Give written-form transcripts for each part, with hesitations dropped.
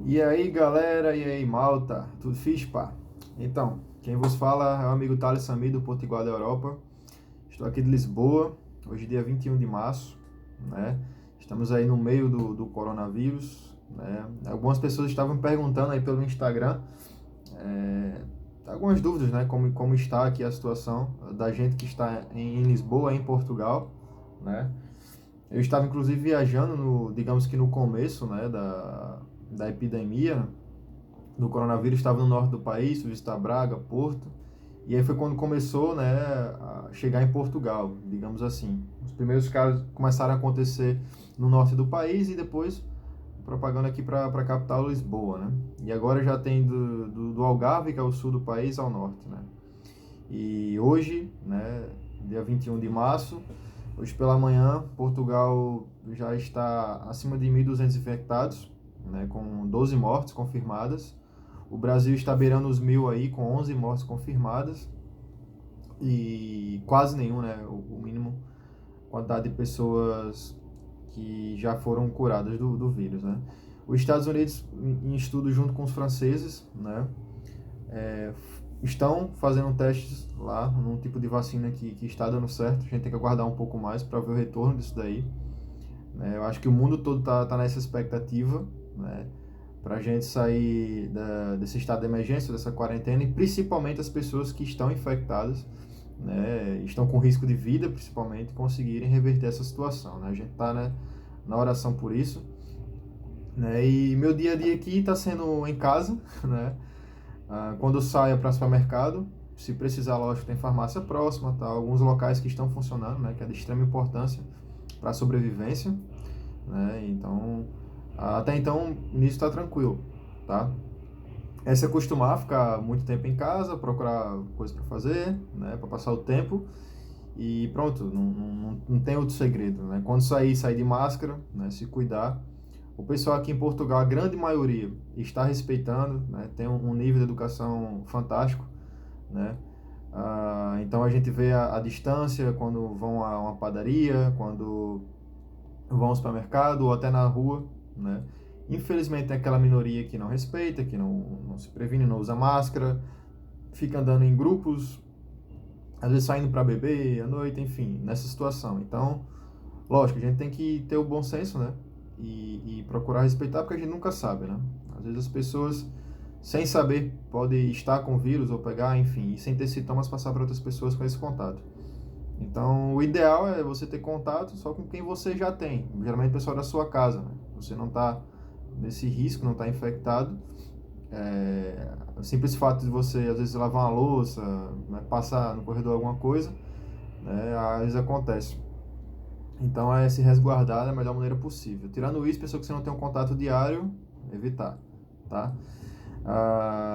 E aí galera, e aí malta, tudo fixe, pá? Então, quem vos fala é o amigo Thales Sami do Potiguar da Europa. Estou aqui de Lisboa, hoje dia 21 de março, né? Estamos aí no meio do coronavírus, né? Algumas pessoas estavam perguntando aí pelo Instagram, é, algumas dúvidas, né? Como está aqui a situação da gente que está em Lisboa, em Portugal, né? Eu estava inclusive viajando digamos que no começo, né, da epidemia do coronavírus, estava no norte do país, fui visitar Braga, Porto, e aí foi quando começou, né, a chegar em Portugal, digamos assim. Os primeiros casos começaram a acontecer no norte do país e depois propagando aqui para a capital Lisboa, né? E agora já tem do Algarve, que é o sul do país, ao norte, né? E hoje, né, dia 21 de março, hoje pela manhã, Portugal já está acima de 1.200 infectados, né, com 12 mortes confirmadas. O Brasil está beirando os 1.000 aí, com 11 mortes confirmadas e quase nenhum, né, o mínimo quantidade de pessoas que já foram curadas do vírus, né. Os Estados Unidos, em estudo junto com os franceses, né, é, estão fazendo testes lá num tipo de vacina que está dando certo. A gente tem que aguardar um pouco mais para ver o retorno disso daí, né. Eu acho que o mundo todo tá nessa expectativa, né, para a gente sair desse estado de emergência, dessa quarentena, e principalmente as pessoas que estão infectadas, né, estão com risco de vida, principalmente, conseguirem reverter essa situação, né. A gente está, né, na oração por isso, né, e meu dia a dia aqui está sendo em casa, né. Quando eu saio para o supermercado, se precisar, lógico, tem farmácia próxima, tá, alguns locais que estão funcionando, né, que é de extrema importância para a sobrevivência, né, então, até então, nisso está tranquilo, tá. É se acostumar a ficar muito tempo em casa, procurar coisa para fazer, né, para passar o tempo e pronto, não tem outro segredo, né? Quando sair de máscara, né, se cuidar. O pessoal aqui em Portugal, a grande maioria, está respeitando, né, tem um nível de educação fantástico, né? Então a gente vê a distância quando vão a uma padaria, quando vão ao supermercado ou até na rua, né? Infelizmente tem aquela minoria que não respeita, que não se previne, não usa máscara, fica andando em grupos, às vezes saindo para beber à noite, enfim, nessa situação. Então, lógico, a gente tem que ter o bom senso, né? E procurar respeitar, porque a gente nunca sabe, né? Às vezes as pessoas, sem saber, podem estar com vírus ou pegar, enfim, e sem ter sintomas passar para outras pessoas com esse contato. Então, o ideal é você ter contato só com quem você já tem, geralmente o pessoal da sua casa, né? Você não está nesse risco, não está infectado. O simples fato de você, às vezes, lavar uma louça, né, passar no corredor alguma coisa, né, às vezes acontece. Então, é se resguardar da melhor maneira possível. Tirando isso, pessoa que você não tem um contato diário, evitar, tá?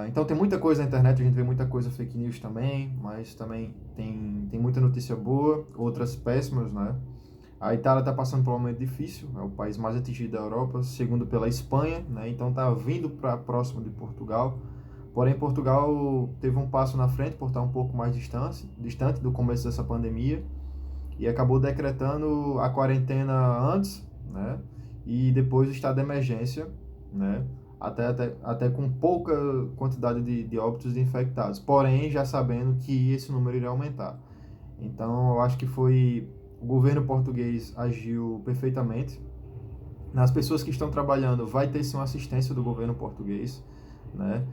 Então tem muita coisa na internet, a gente vê muita coisa fake news também, mas também tem muita notícia boa, outras péssimas, né? A Itália está passando por um momento difícil, é o país mais atingido da Europa, segundo pela Espanha, né? Então está vindo para próximo de Portugal. Porém, Portugal teve um passo na frente por estar um pouco mais distante do começo dessa pandemia e acabou decretando a quarentena antes, né? E depois o estado de emergência, né? Até com pouca quantidade de óbitos de infectados, porém já sabendo que esse número iria aumentar. Então eu acho que o governo português agiu perfeitamente. Nas pessoas que estão trabalhando vai ter sim uma assistência do governo português, né?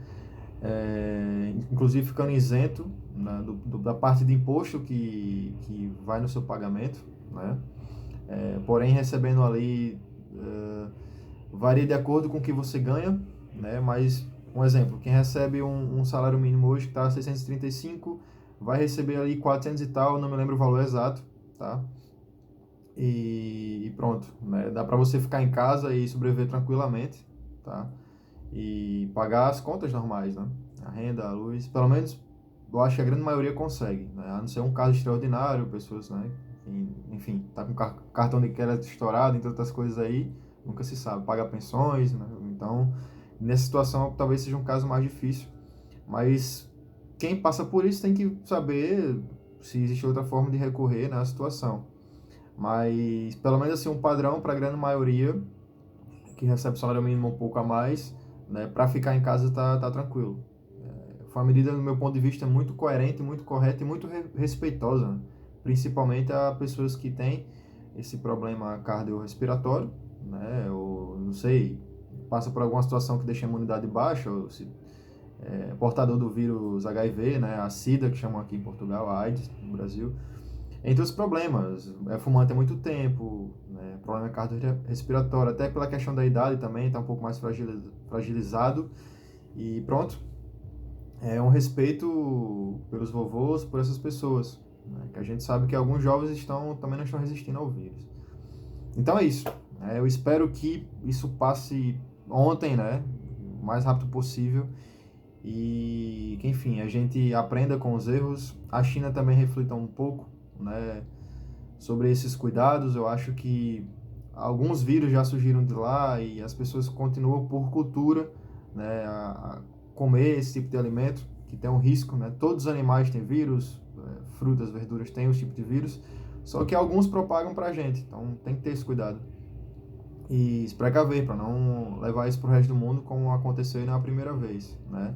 Inclusive ficando isento, né, da parte de imposto que vai no seu pagamento, né? Porém recebendo ali, varia de acordo com o que você ganha, né? Mas, um exemplo, quem recebe um salário mínimo hoje que está a 635, vai receber ali 400 e tal, não me lembro o valor exato, tá? E pronto, né? Dá para você ficar em casa e sobreviver tranquilamente, tá? E pagar as contas normais, né? A renda, a luz, pelo menos eu acho que a grande maioria consegue, né? A não ser um caso extraordinário, pessoas, né? Enfim, tá com cartão de crédito estourado, entre outras coisas aí, nunca se sabe, paga pensões, né? Então, nessa situação talvez seja um caso mais difícil, mas quem passa por isso tem que saber se existe outra forma de recorrer na situação. Mas pelo menos assim um padrão para a grande maioria que recebe salário mínimo um pouco a mais, né, para ficar em casa tá tranquilo. Foi uma medida, do meu ponto de vista, muito coerente, muito correta e muito respeitosa, né? Principalmente a pessoas que têm esse problema cardiorrespiratório, né, ou não sei, passa por alguma situação que deixa a imunidade baixa, ou se é portador do vírus HIV, né, a SIDA, que chamam aqui em Portugal, a AIDS no Brasil. Entre os problemas, é fumante há muito tempo, né, problema cardiorrespiratório, até pela questão da idade também, está um pouco mais fragilizado. E pronto, é um respeito pelos vovôs, por essas pessoas, né, que a gente sabe que alguns jovens também não estão resistindo ao vírus. Então é isso. Eu espero que isso passe ontem, né, o mais rápido possível, e que, enfim, a gente aprenda com os erros. A China também reflita um pouco, né, sobre esses cuidados. Eu acho que alguns vírus já surgiram de lá e as pessoas continuam por cultura, né, a comer esse tipo de alimento que tem um risco, né? Todos os animais têm vírus, frutas, verduras têm os tipos de vírus, só que alguns propagam pra gente, então tem que ter esse cuidado e se precaver para não levar isso pro resto do mundo como aconteceu e não é a primeira vez, né?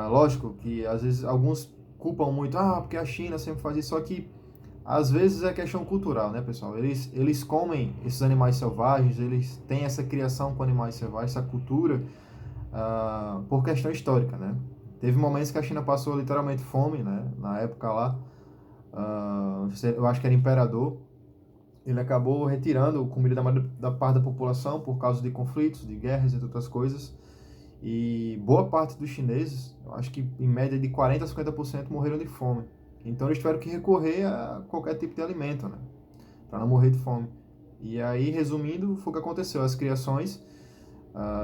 Lógico que às vezes alguns culpam muito, porque a China sempre faz isso, só que às vezes é questão cultural, né, pessoal? Eles comem esses animais selvagens, eles têm essa criação com animais selvagens, essa cultura, por questão histórica, né? Teve momentos que a China passou literalmente fome, né? Na época lá, eu acho que era imperador, ele acabou retirando comida da parte da população por causa de conflitos, de guerras e outras coisas. E boa parte dos chineses, eu acho que em média de 40 a 50% morreram de fome. Então eles tiveram que recorrer a qualquer tipo de alimento, né? Para não morrer de fome. E aí, resumindo, foi o que aconteceu. As criações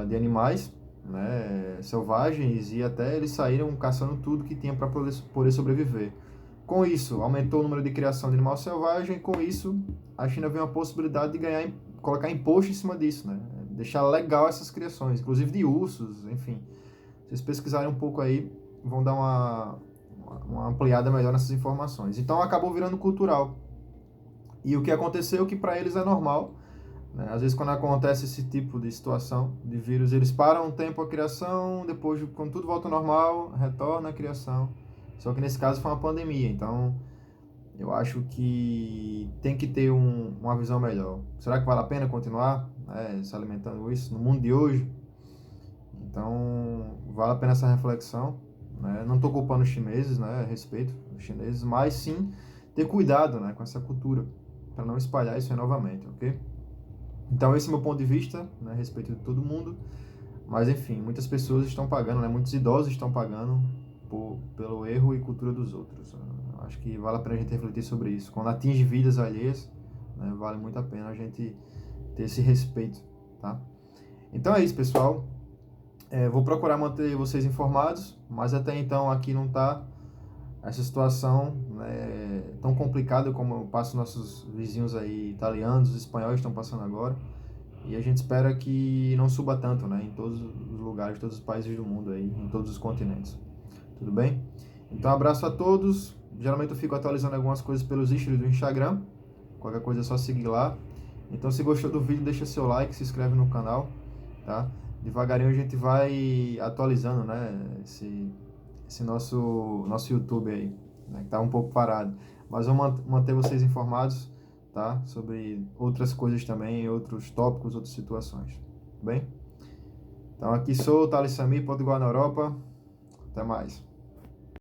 de animais, né, selvagens, e até eles saíram caçando tudo que tinha para poder sobreviver. Com isso, aumentou o número de criação de animal selvagem, e com isso, a China viu a possibilidade de colocar imposto em cima disso, né? Deixar legal essas criações, inclusive de ursos, enfim. Se vocês pesquisarem um pouco aí, vão dar uma ampliada melhor nessas informações. Então, acabou virando cultural. E o que aconteceu é que para eles é normal, né? Às vezes, quando acontece esse tipo de situação de vírus, eles param um tempo a criação, depois, quando tudo volta ao normal, retorna a criação. Só que nesse caso foi uma pandemia, então eu acho que tem que ter uma visão melhor. Será que vale a pena continuar, né, se alimentando isso no mundo de hoje? Então, vale a pena essa reflexão, né? Não estou culpando os chineses, né? Respeito os chineses, mas sim ter cuidado, né, com essa cultura, para não espalhar isso aí novamente, ok? Então, esse é o meu ponto de vista, né, a respeito de todo mundo. Mas, enfim, muitas pessoas estão pagando, né, muitos idosos estão pagando pelo erro e cultura dos outros. Acho que vale a pena a gente refletir sobre isso. Quando atinge vidas alheias, né, vale muito a pena a gente ter esse respeito, tá? Então é isso, pessoal. Vou procurar manter vocês informados, mas até então aqui não está essa situação, né, tão complicada como passa nossos vizinhos aí, italianos, espanhóis estão passando agora. E a gente espera que não suba tanto, né, em todos os lugares, todos os países do mundo aí, em todos os continentes. Tudo bem? Então, abraço a todos. Geralmente eu fico atualizando algumas coisas pelos stories do Instagram. Qualquer coisa é só seguir lá. Então, se gostou do vídeo, deixa seu like, se inscreve no canal, tá? Devagarinho a gente vai atualizando, né, esse nosso YouTube aí, né, que tá um pouco parado. Mas vamos manter vocês informados, tá? Sobre outras coisas também, outros tópicos, outras situações. Tudo bem? Então, aqui sou o Thales Samir, Portugal na Europa. Até mais.